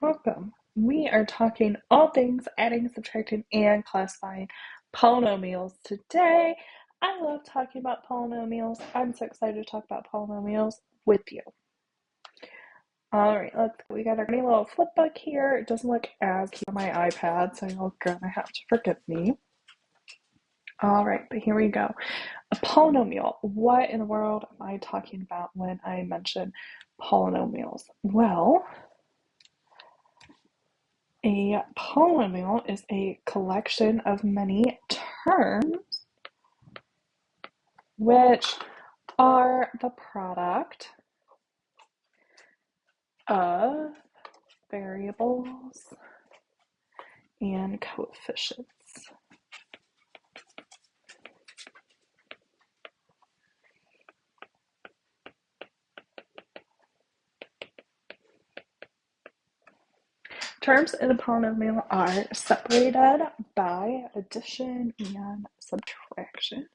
Welcome. We are talking all things adding, subtracting, and classifying polynomials today. I love talking about polynomials. I'm so excited to talk about polynomials with you. All right, we got our tiny little flipbook here. It doesn't look as cute on my iPad, so you're gonna have to forgive me. All right, but here we go. A polynomial. What in the world am I talking about when I mention polynomials? Well, a polynomial is a collection of many terms which are the product of variables and coefficients. Terms in a polynomial are separated by addition and subtraction.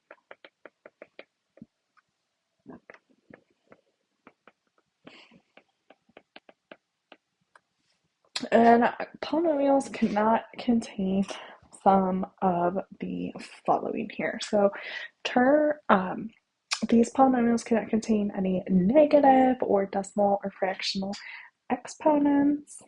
And polynomials cannot contain some of the following here. So these polynomials cannot contain any negative or decimal or fractional exponents.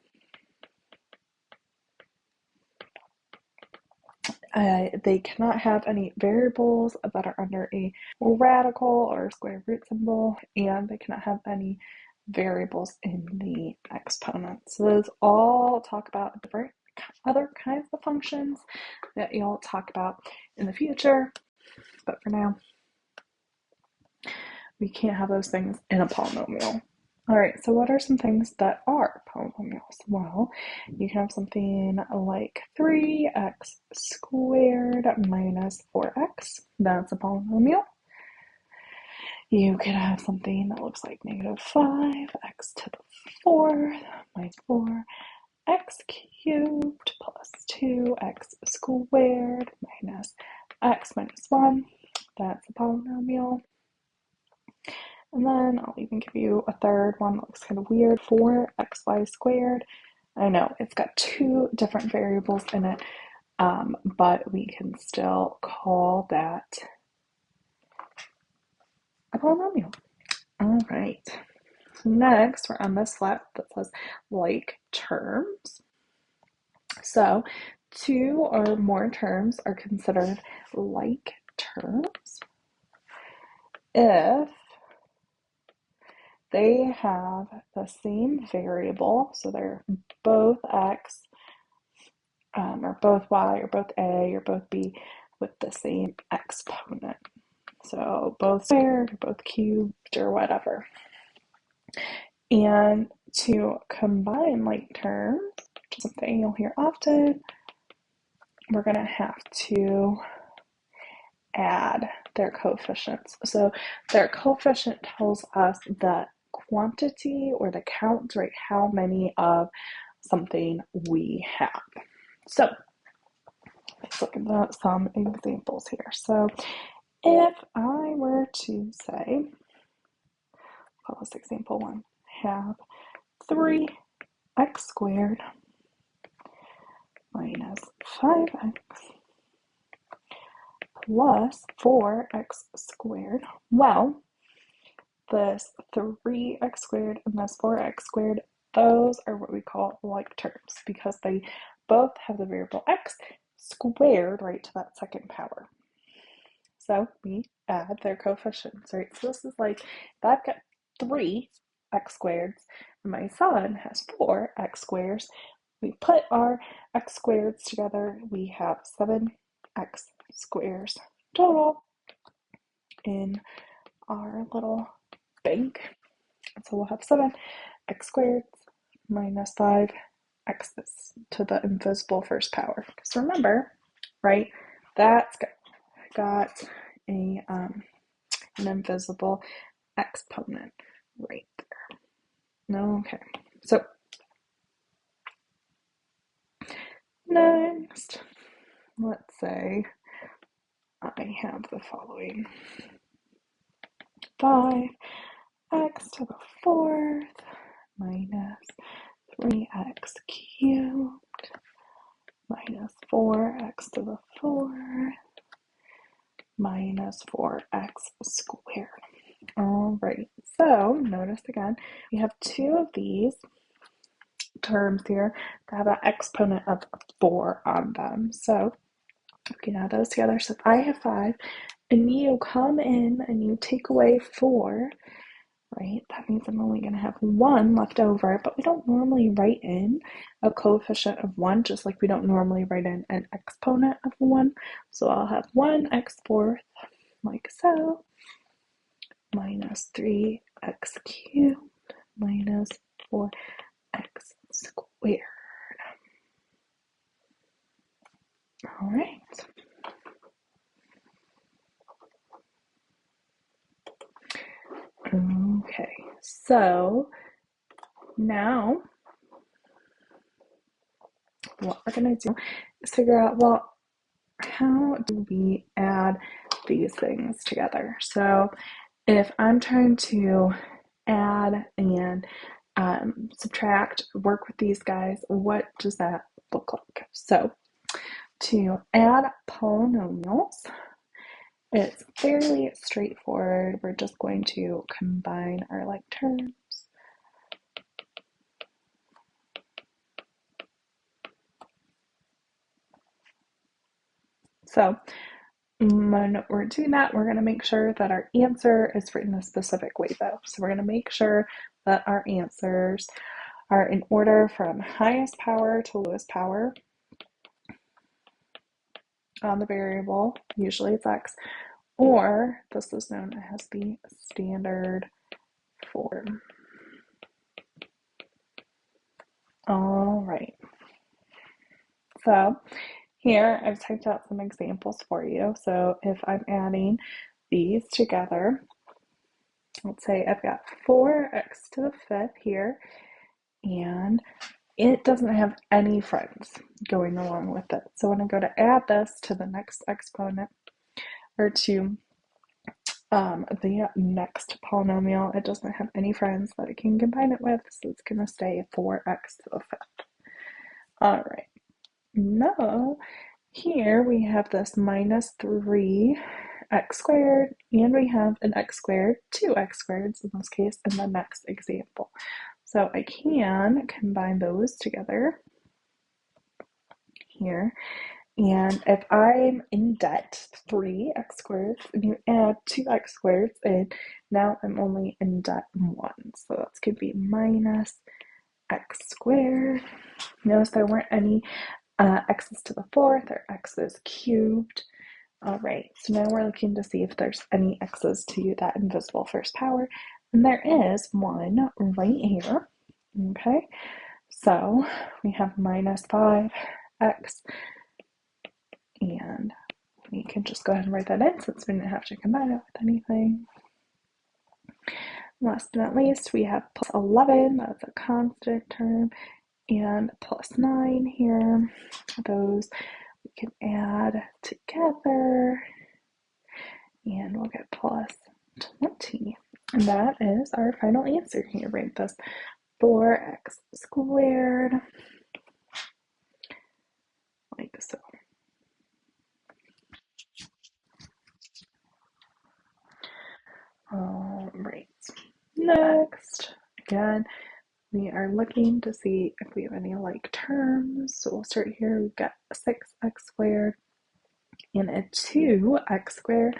They cannot have any variables that are under a radical or square root symbol, and they cannot have any variables in the exponents. So those all talk about different other kinds of functions that you'll talk about in the future, but for now, we can't have those things in a polynomial. All right, so what are some things that are polynomials? Well, you can have something like 3x squared minus 4x. That's a polynomial. You could have something that looks like negative 5x to the 4th minus 4x cubed plus 2x squared minus x minus 1. That's a polynomial. And then I'll even give you a third one that looks kind of weird, 4xy squared. I know it's got two different variables in it, but we can still call that a polynomial. All right. So next, we're on this flat that says like terms. So two or more terms are considered like terms if they have the same variable, so they're both x, or both y, or both a, or both b, with the same exponent. So both squared, or both cubed, or whatever. And to combine like terms, which is something you'll hear often, we're going to have to add their coefficients. So their coefficient tells us the quantity or the count, right? How many of something we have. So let's look at some examples here. So if I were to say, call this example 1, have 3x squared minus 5x plus 4x squared. Well, this 3x squared and this 4x squared, those are what we call like terms because they both have the variable x squared right to that second power. So we add their coefficients, right? So this is like, if I've got 3x squareds and my son has 4x squares, we put our x squareds together, we have 7x squares total in our little bank. So we'll have 7x squared minus 5x to the invisible first power. Because remember, right, that's got a an invisible exponent right there. Okay, so next, let's say I have the following: 5x to the 4th minus 3x cubed minus 4x to the 4 minus 4x squared. All right, so notice again, we have two of these terms here that have an exponent of 4 on them. So we can add those together. So if I have 5 and you come in and you take away 4, right, that means I'm only going to have 1 left over, but we don't normally write in a coefficient of 1, just like we don't normally write in an exponent of 1. So I'll have 1x4 like so, minus 3x cubed minus 4x squared. All right. Okay, so now what we're going to do is figure out, well, how do we add these things together? So if I'm trying to add and subtract, work with these guys, what does that look like? So to add polynomials, it's fairly straightforward. We're just going to combine our like terms. So when we're doing that, we're going to make sure that our answer is written a specific way though. So we're going to make sure that our answers are in order from highest power to lowest power on the variable, usually it's x, or this is known as the standard form. All right. So here I've typed out some examples for you. So if I'm adding these together, let's say I've got 4x to the 5th here, and it doesn't have any friends going along with it. So when I go to add this to the next exponent, or to the next polynomial, it doesn't have any friends that I can combine it with, so it's going to stay 4x to the 5th. All right. Now, here we have this minus 3x squared, and we have an x squared, 2x squareds in this case, in the next example. So I can combine those together here. And if I'm in debt 3x squareds and you add 2x squareds in, now I'm only in debt 1. So that's going to be minus x squared. Notice there weren't any x's to the 4th or x's cubed. All right, so now we're looking to see if there's any x's to that invisible first power. And there is one right here. Okay, so we have minus 5x, and we can just go ahead and write that in since we didn't have to combine it with anything. Last but not least, we have plus 11, that's a constant term, and plus 9 here. Those we can add together, and we'll get plus 20. And that is our final answer here. Write this 4x squared, like so. All right, next, again, we are looking to see if we have any like terms. So we'll start here. We've got 6x squared and a 2x squared.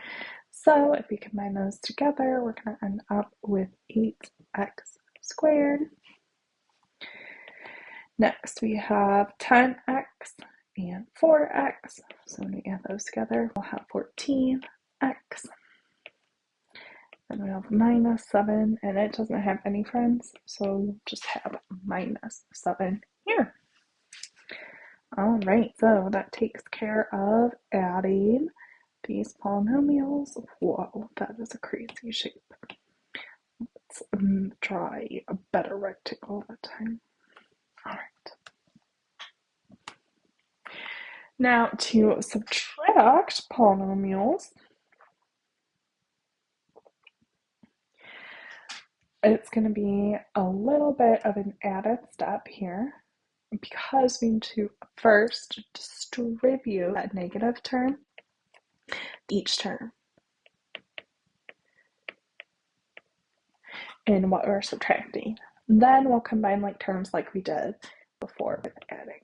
So if we combine those together, we're going to end up with 8x squared. Next, we have 10x and 4x. So when we add those together, we'll have 14x. Then we have minus 7, and it doesn't have any friends, so we'll just have minus 7 here. All right, so that takes care of adding these polynomials. Whoa, that is a crazy shape. Let's try a better rectangle that time. All right. Now to subtract polynomials, it's going to be a little bit of an added step here because we need to first distribute that negative term each term in what we're subtracting. Then we'll combine like terms like we did before with adding.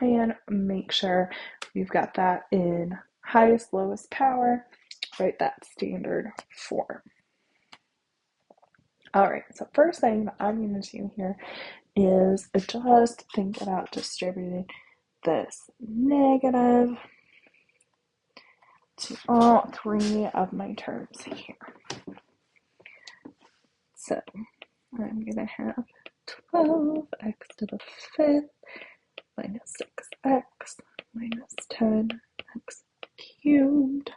And make sure we've got that in highest, lowest power, write that standard form. All right, so first thing that I'm going to do here is just think about distributing this negative to all three of my terms here. So I'm going to have 12x to the 5th minus 6x minus 10x cubed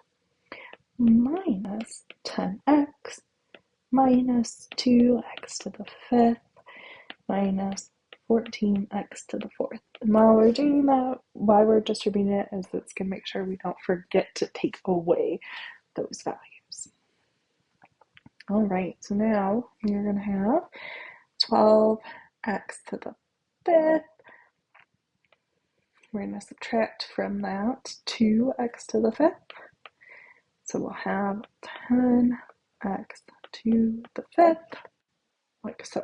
minus 10x minus 2x to the 5th minus 14x to the 4th. And while we're doing that, while we're distributing it, is it's going to make sure we don't forget to take away those values. All right, so now we're going to have 12x to the 5th. We're going to subtract from that 2x to the 5th. So we'll have 10x to the 5th, like so.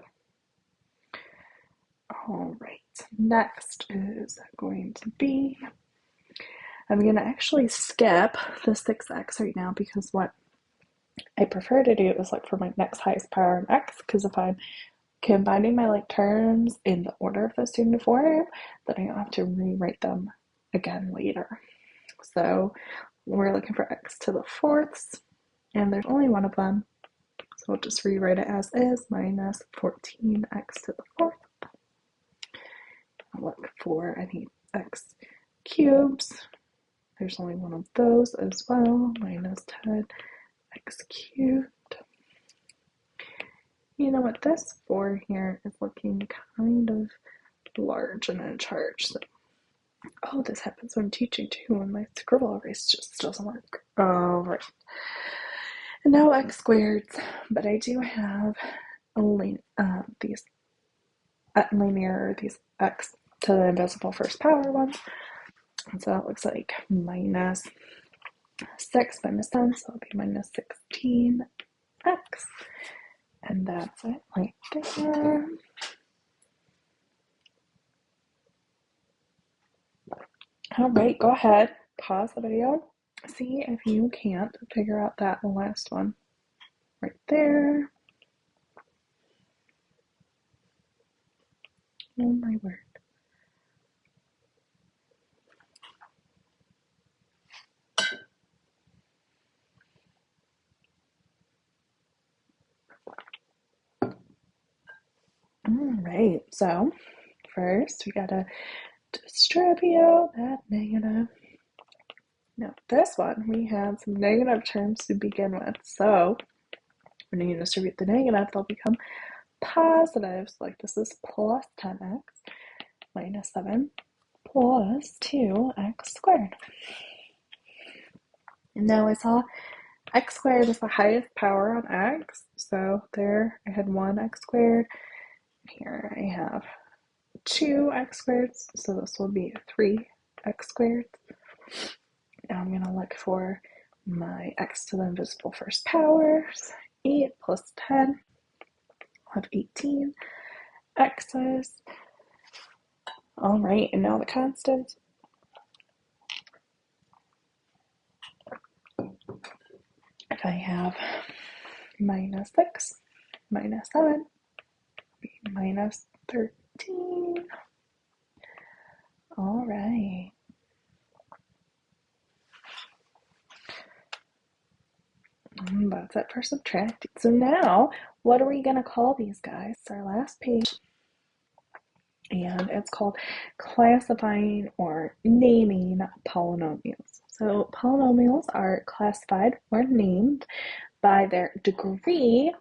All right, next is going to be, I'm going to actually skip the 6x right now because what I prefer to do is like for my next highest power in x, because if I'm combining my like terms in the order of the student form, then I don't have to rewrite them again later. So we're looking for x to the 4ths, and there's only one of them. So we'll just rewrite it as is, minus 14x to the 4th. I'll look for any x cubes. There's only one of those as well, minus 10x cubed. You know what, this 4 here is looking kind of large in a chart. So, oh, this happens when teaching too, when my scribble erase just doesn't work. Oh, right. No x squareds, but I do have these linear, these x to the invisible first power ones. And so that looks like minus 6 minus 10, so it'll be minus 16x. And that's it right there. All right, go ahead, pause the video. See if you can't figure out that last one right there. Oh my word. All right, so first we gotta distribute that negative. Now this one, we have some negative terms to begin with, so when you distribute the negative, they'll become positive. So like this is plus 10x minus 7 plus 2x squared. And now I saw x squared is the highest power on x, so there I had 1x squared. Here I have 2x squared, so this will be 3x squared. Now I'm going to look for my x to the invisible first powers. 8 plus 10, I'll have 18 x's. All right, and now the constant. If I have minus 6 minus 7, minus 13. All right. That's it for subtracting. So now, what are we going to call these guys? It's our last page. And it's called classifying or naming polynomials. So polynomials are classified or named by their degree,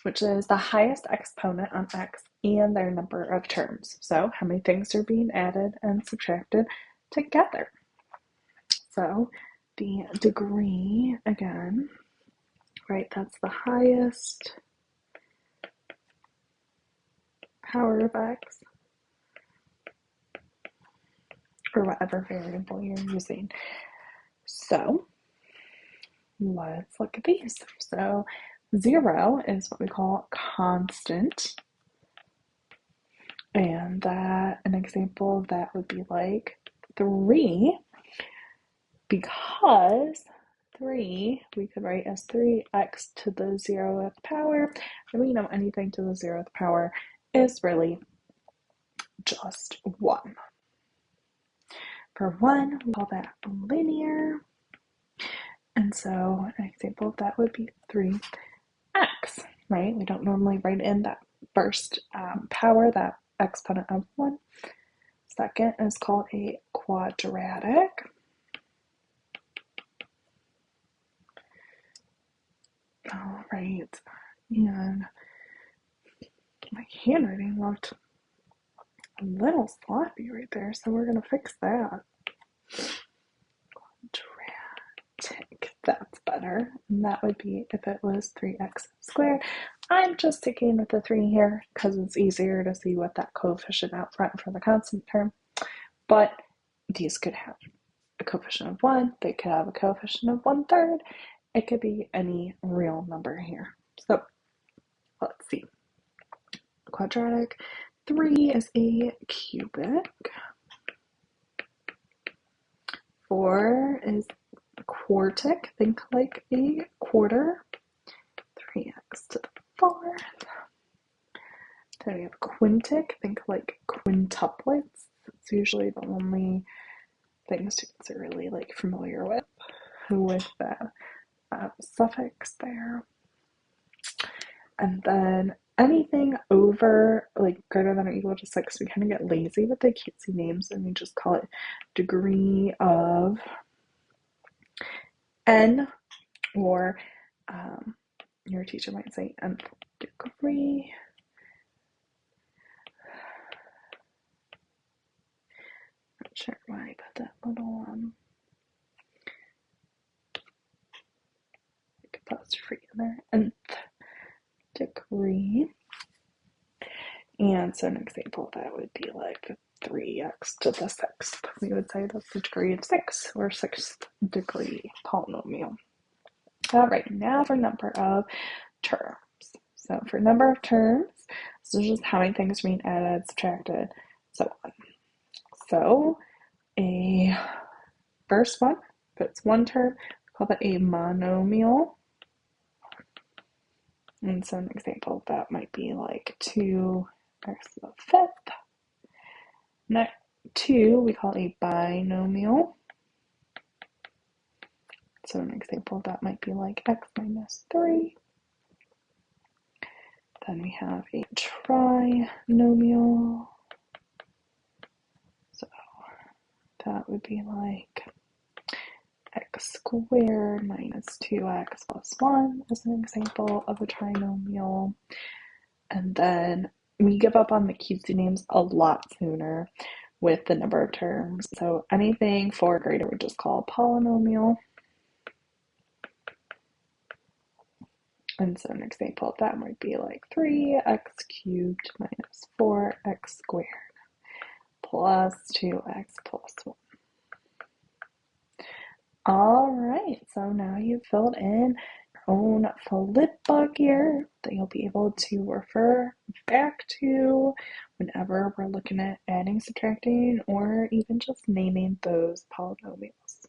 which is the highest exponent on x, and their number of terms. So how many things are being added and subtracted together. So the degree again, right? That's the highest power of x, or whatever variable you're using. So let's look at these. So 0 is what we call constant. And that an example of that would be like 3, because 3 we could write as 3x to the 0th power, and we know anything to the 0th power is really just 1. For 1, we call that linear, and so an example of that would be 3x, right? We don't normally write in that first power, that exponent of 1. Second is called a quadratic. All right, and my handwriting looked a little sloppy right there, so we're going to fix that. Quadratic, that's better. And that would be if it was 3x squared. I'm just sticking with the 3 here because it's easier to see what that coefficient out front for the constant term. But these could have a coefficient of 1, they could have a coefficient of 1/3. It could be any real number here. So let's see. Quadratic, 3 is a cubic. 4 is quartic, think like a quarter. 3x to the 4th. Then we have quintic, think like quintuplets. It's usually the only thing students are really like familiar with the suffix there. And then anything over, like, greater than or equal to 6, we kind of get lazy with the cutesy names and we just call it degree of n, or your teacher might say nth degree. Not sure why I put that little apostrophe in there. Nth degree. And so an example of that would be like 3x to the 6th. We would say that's the degree of 6, or 6th degree polynomial. All right, now for number of terms. So for number of terms, this is just how many things are being added, subtracted, so on. So a first one, if it's one term, we call that a monomial. And so an example of that might be like 2x to the 5th. Next, 2 we call a binomial. So an example of that might be like x minus 3. Then we have a trinomial. So that would be like x squared minus 2x plus 1 as an example of a trinomial. And then we give up on the cutesy names a lot sooner with the number of terms. So anything 4 or greater we just call a polynomial. And so an example of that might be like 3x cubed minus 4x squared plus 2x plus 1. All right, so now you've filled in your own Flipbook here that you'll be able to refer back to whenever we're looking at adding, subtracting, or even just naming those polynomials.